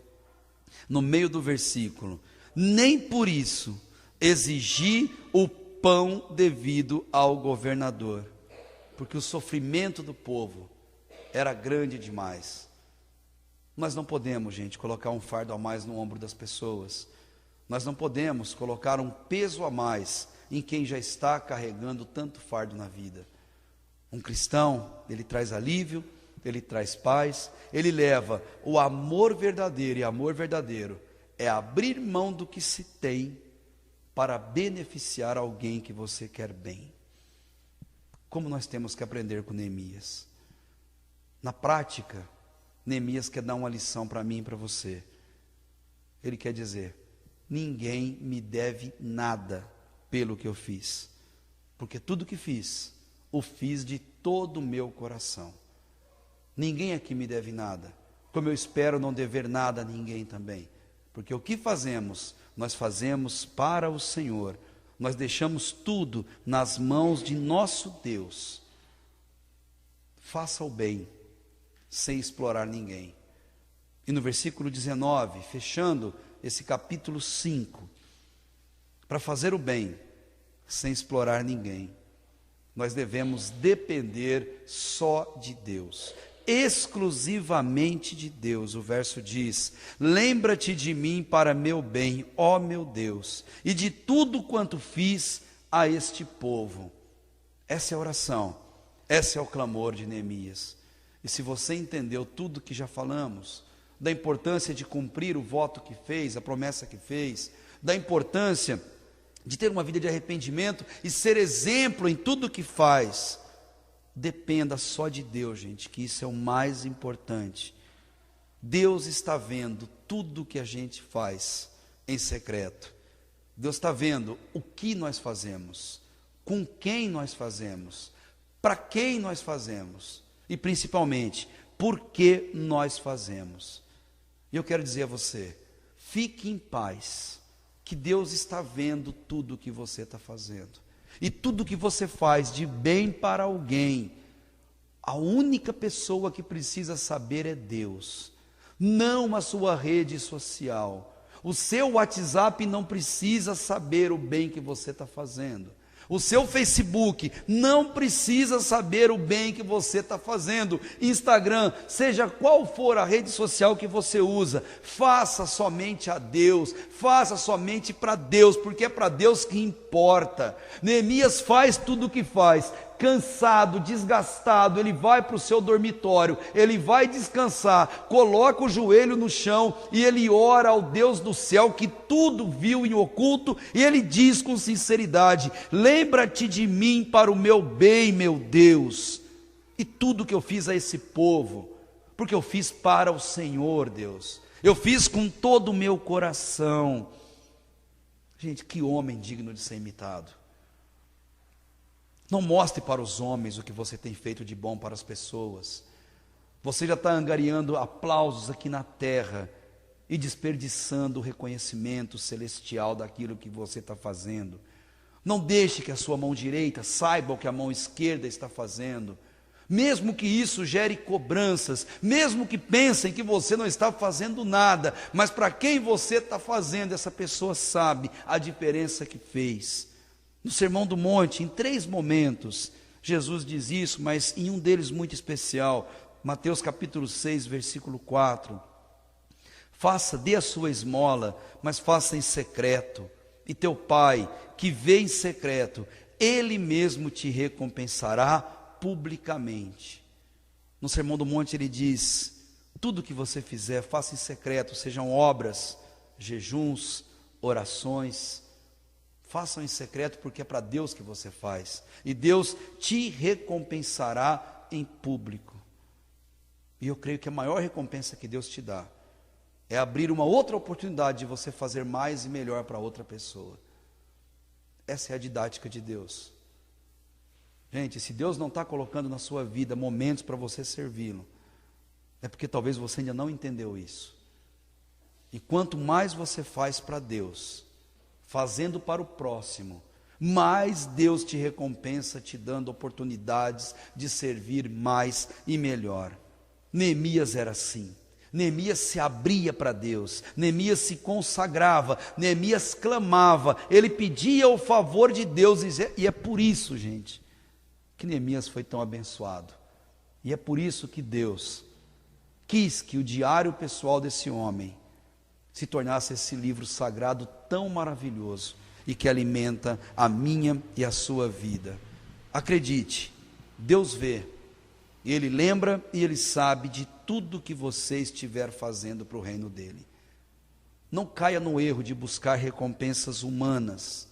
no meio do versículo: nem por isso exigi o pão devido ao governador, porque o sofrimento do povo era grande demais. Nós não podemos, gente, colocar um fardo a mais no ombro das pessoas. Nós não podemos colocar um peso a mais em quem já está carregando tanto fardo na vida. Um cristão, ele traz alívio, ele traz paz, ele leva o amor verdadeiro, e amor verdadeiro é abrir mão do que se tem para beneficiar alguém que você quer bem. Como nós temos que aprender com Neemias? Na prática, Neemias quer dar uma lição para mim e para você. Ele quer dizer: ninguém me deve nada pelo que eu fiz, porque tudo que fiz, o fiz de todo o meu coração. Ninguém aqui me deve nada, como eu espero não dever nada a ninguém também, porque o que fazemos, nós fazemos para o Senhor, nós deixamos tudo nas mãos de nosso Deus. Faça o bem, sem explorar ninguém. E no versículo 19, fechando esse capítulo 5, para fazer o bem, sem explorar ninguém, nós devemos depender só de Deus, exclusivamente de Deus. O verso diz: lembra-te de mim para meu bem, ó meu Deus, e de tudo quanto fiz a este povo. Essa é a oração, esse é o clamor de Neemias. E se você entendeu tudo que já falamos, da importância de cumprir o voto que fez, a promessa que fez, da importância de ter uma vida de arrependimento e ser exemplo em tudo que faz, dependa só de Deus, gente, que isso é o mais importante. Deus está vendo tudo que a gente faz em secreto. Deus está vendo o que nós fazemos, com quem nós fazemos, para quem nós fazemos, e principalmente, por que nós fazemos. E eu quero dizer a você, fique em paz, que Deus está vendo tudo o que você está fazendo. E tudo que você faz de bem para alguém, a única pessoa que precisa saber é Deus, não a sua rede social. O seu WhatsApp não precisa saber o bem que você está fazendo. O seu Facebook não precisa saber o bem que você está fazendo. Instagram, seja qual for a rede social que você usa, faça somente a Deus, faça somente para Deus, porque é para Deus que importa. Neemias faz tudo o que faz, cansado, desgastado, ele vai para o seu dormitório, ele vai descansar, coloca o joelho no chão e ele ora ao Deus do céu que tudo viu em oculto, e ele diz com sinceridade: lembra-te de mim para o meu bem, meu Deus, e tudo que eu fiz a esse povo, porque eu fiz para o Senhor, Deus, eu fiz com todo o meu coração. Gente, que homem digno de ser imitado. Não mostre para os homens o que você tem feito de bom para as pessoas. Você já está angariando aplausos aqui na terra e desperdiçando o reconhecimento celestial daquilo que você está fazendo. Não deixe que a sua mão direita saiba o que a mão esquerda está fazendo. Mesmo que isso gere cobranças, mesmo que pensem que você não está fazendo nada, mas para quem você está fazendo, essa pessoa sabe a diferença que fez. No Sermão do Monte, em 3 momentos, Jesus diz isso, mas em um deles muito especial, Mateus capítulo 6, versículo 4. Dê a sua esmola, mas faça em secreto, e teu Pai, que vê em secreto, Ele mesmo te recompensará publicamente. No Sermão do Monte ele diz: tudo que você fizer, faça em secreto, sejam obras, jejuns, orações, façam em secreto, porque é para Deus que você faz, e Deus te recompensará em público. E eu creio que a maior recompensa que Deus te dá é abrir uma outra oportunidade de você fazer mais e melhor para outra pessoa. Essa é a didática de Deus. Gente, se Deus não está colocando na sua vida momentos para você servi-lo, é porque talvez você ainda não entendeu isso. E quanto mais você faz para Deus, fazendo para o próximo, mais Deus te recompensa, te dando oportunidades de servir mais e melhor. Neemias era assim. Neemias se abria para Deus, Neemias se consagrava, Neemias clamava, ele pedia o favor de Deus, e é por isso, gente, que Neemias foi tão abençoado. E é por isso que Deus quis que o diário pessoal desse homem se tornasse esse livro sagrado tão maravilhoso e que alimenta a minha e a sua vida. Acredite, Deus vê, Ele lembra e Ele sabe de tudo que você estiver fazendo para o reino dEle. Não caia no erro de buscar recompensas humanas.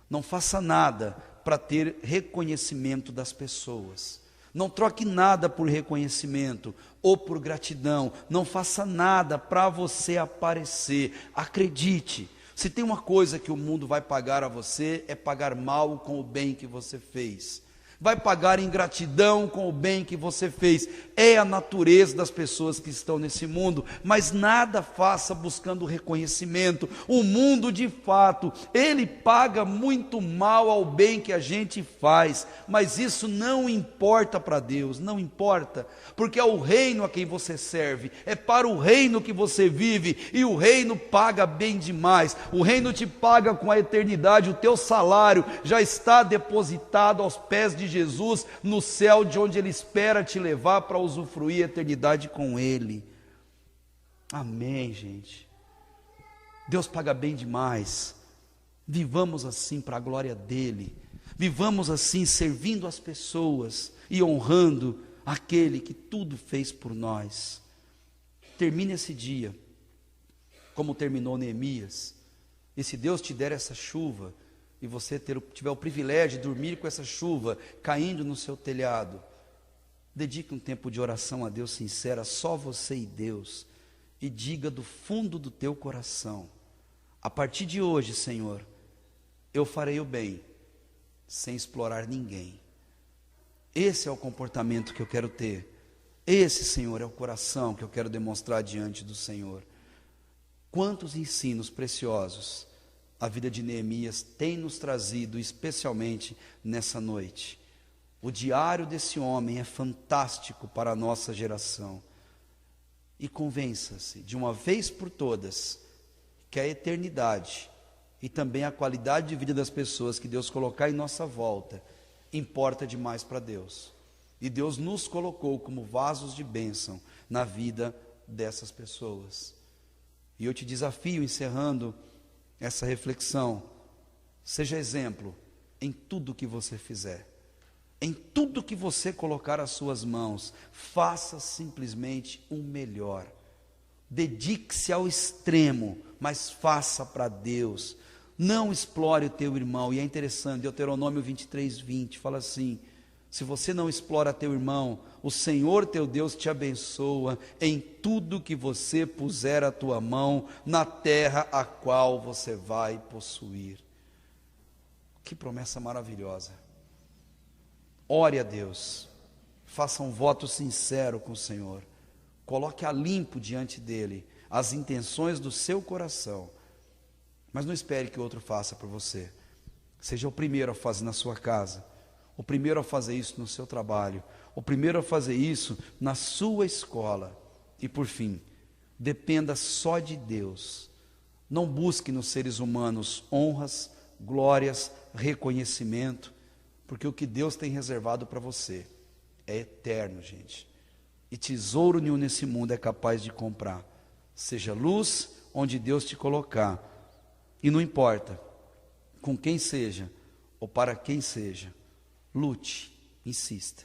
Não faça nada para ter reconhecimento das pessoas. Não troque nada por reconhecimento ou por gratidão. Não faça nada para você aparecer. Acredite, se tem uma coisa que o mundo vai pagar a você, é pagar mal com o bem que você fez. Vai pagar ingratidão com o bem que você fez. É a natureza das pessoas que estão nesse mundo, mas nada faça buscando reconhecimento. O mundo, de fato, ele paga muito mal ao bem que a gente faz, mas isso não importa para Deus, não importa, porque é o reino a quem você serve, é para o reino que você vive, e o reino paga bem demais. O reino te paga com a eternidade. O teu salário já está depositado aos pés de Jesus no céu, de onde Ele espera te levar para usufruir a eternidade com Ele. Amém, gente. Deus paga bem demais. Vivamos assim para a glória dEle. Vivamos assim servindo as pessoas e honrando aquele que tudo fez por nós. Termine esse dia como terminou Neemias. E se Deus te der essa chuva, e você tiver o privilégio de dormir com essa chuva caindo no seu telhado, dedique um tempo de oração a Deus sincera, só você e Deus, e diga do fundo do teu coração: a partir de hoje, Senhor, eu farei o bem, sem explorar ninguém. Esse é o comportamento que eu quero ter, Esse, Senhor, é o coração que eu quero demonstrar diante do Senhor. Quantos ensinos preciosos a vida de Neemias tem nos trazido, especialmente nessa noite. O diário desse homem é fantástico para a nossa geração. E convença-se, de uma vez por todas, que a eternidade e também a qualidade de vida das pessoas que Deus colocar em nossa volta importa demais para Deus. E Deus nos colocou como vasos de bênção na vida dessas pessoas. E eu te desafio, encerrando essa reflexão, seja exemplo em tudo que você fizer, em tudo que você colocar as suas mãos, faça simplesmente o melhor. Dedique-se ao extremo, mas faça para Deus. Não explore o teu irmão. E é interessante, Deuteronômio 23:20 fala assim: se você não explora teu irmão, o Senhor teu Deus te abençoa em tudo que você puser a tua mão na terra a qual você vai possuir. Que promessa maravilhosa. Ore a Deus, faça um voto sincero com o Senhor, coloque a limpo diante dele as intenções do seu coração, mas não espere que outro faça por você. Seja o primeiro a fazer na sua casa, o primeiro a fazer isso no seu trabalho, o primeiro a fazer isso na sua escola. E por fim, dependa só de Deus. Não busque nos seres humanos honras, glórias, reconhecimento, porque o que Deus tem reservado para você é eterno, gente. E tesouro nenhum nesse mundo é capaz de comprar. Seja luz onde Deus te colocar, e não importa com quem seja ou para quem seja, lute, insista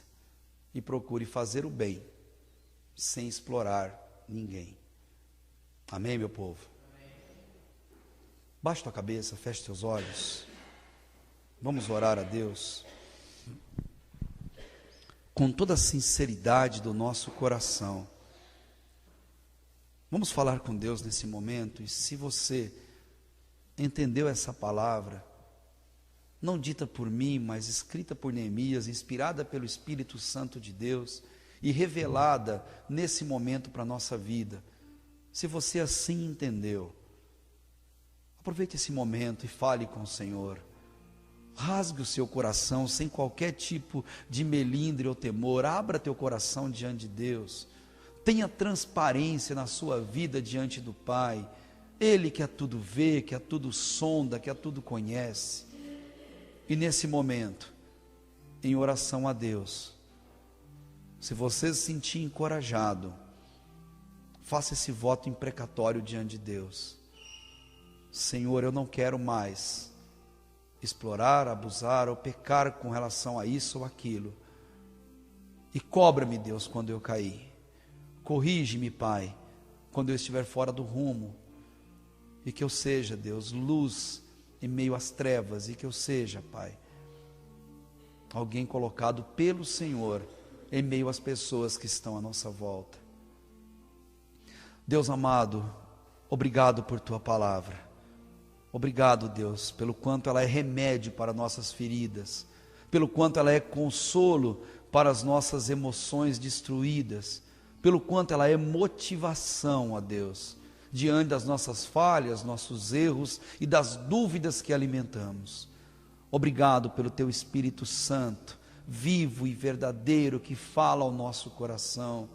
e procure fazer o bem sem explorar ninguém. Amém, meu povo? Baixe tua cabeça, feche teus olhos. Vamos orar a Deus com toda a sinceridade do nosso coração. Vamos falar com Deus nesse momento. E se você entendeu essa palavra, não dita por mim, mas escrita por Neemias, inspirada pelo Espírito Santo de Deus e revelada nesse momento para a nossa vida, se você assim entendeu, aproveite esse momento e fale com o Senhor. Rasgue o seu coração sem qualquer tipo de melindre ou temor. Abra teu coração diante de Deus. Tenha transparência na sua vida diante do Pai. Ele que a tudo vê, que a tudo sonda, que a tudo conhece. E nesse momento, em oração a Deus, se você se sentir encorajado, faça esse voto imprecatório diante de Deus. Senhor, eu não quero mais explorar, abusar ou pecar com relação a isso ou aquilo. E cobra-me, Deus, quando eu cair. Corrige-me, Pai, quando eu estiver fora do rumo. E que eu seja, Deus, luz em meio às trevas. E que eu seja, Pai, alguém colocado pelo Senhor em meio às pessoas que estão à nossa volta. Deus amado, obrigado por Tua palavra. Obrigado, Deus, pelo quanto ela é remédio para nossas feridas, pelo quanto ela é consolo para as nossas emoções destruídas, pelo quanto ela é motivação, ó Deus, diante das nossas falhas, nossos erros e das dúvidas que alimentamos. Obrigado pelo Teu Espírito Santo, vivo e verdadeiro, que fala ao nosso coração.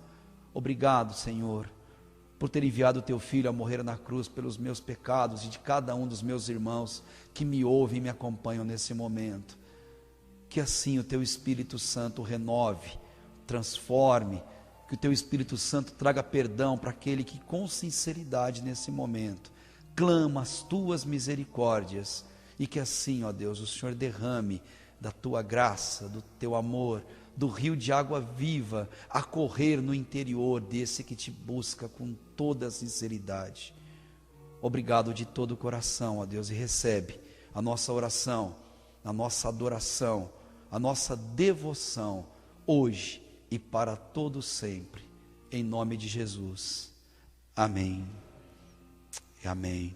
Obrigado, Senhor, por ter enviado o Teu Filho a morrer na cruz pelos meus pecados e de cada um dos meus irmãos que me ouvem e me acompanham nesse momento. Que assim o Teu Espírito Santo renove, transforme, que o Teu Espírito Santo traga perdão para aquele que com sinceridade nesse momento clama as Tuas misericórdias, e que assim, ó Deus, o Senhor derrame da Tua graça, do Teu amor, do rio de água viva a correr no interior desse que Te busca com toda a sinceridade. Obrigado de todo o coração, ó Deus, e recebe a nossa oração, a nossa adoração, a nossa devoção, hoje e para todo sempre, em nome de Jesus. Amém e amém.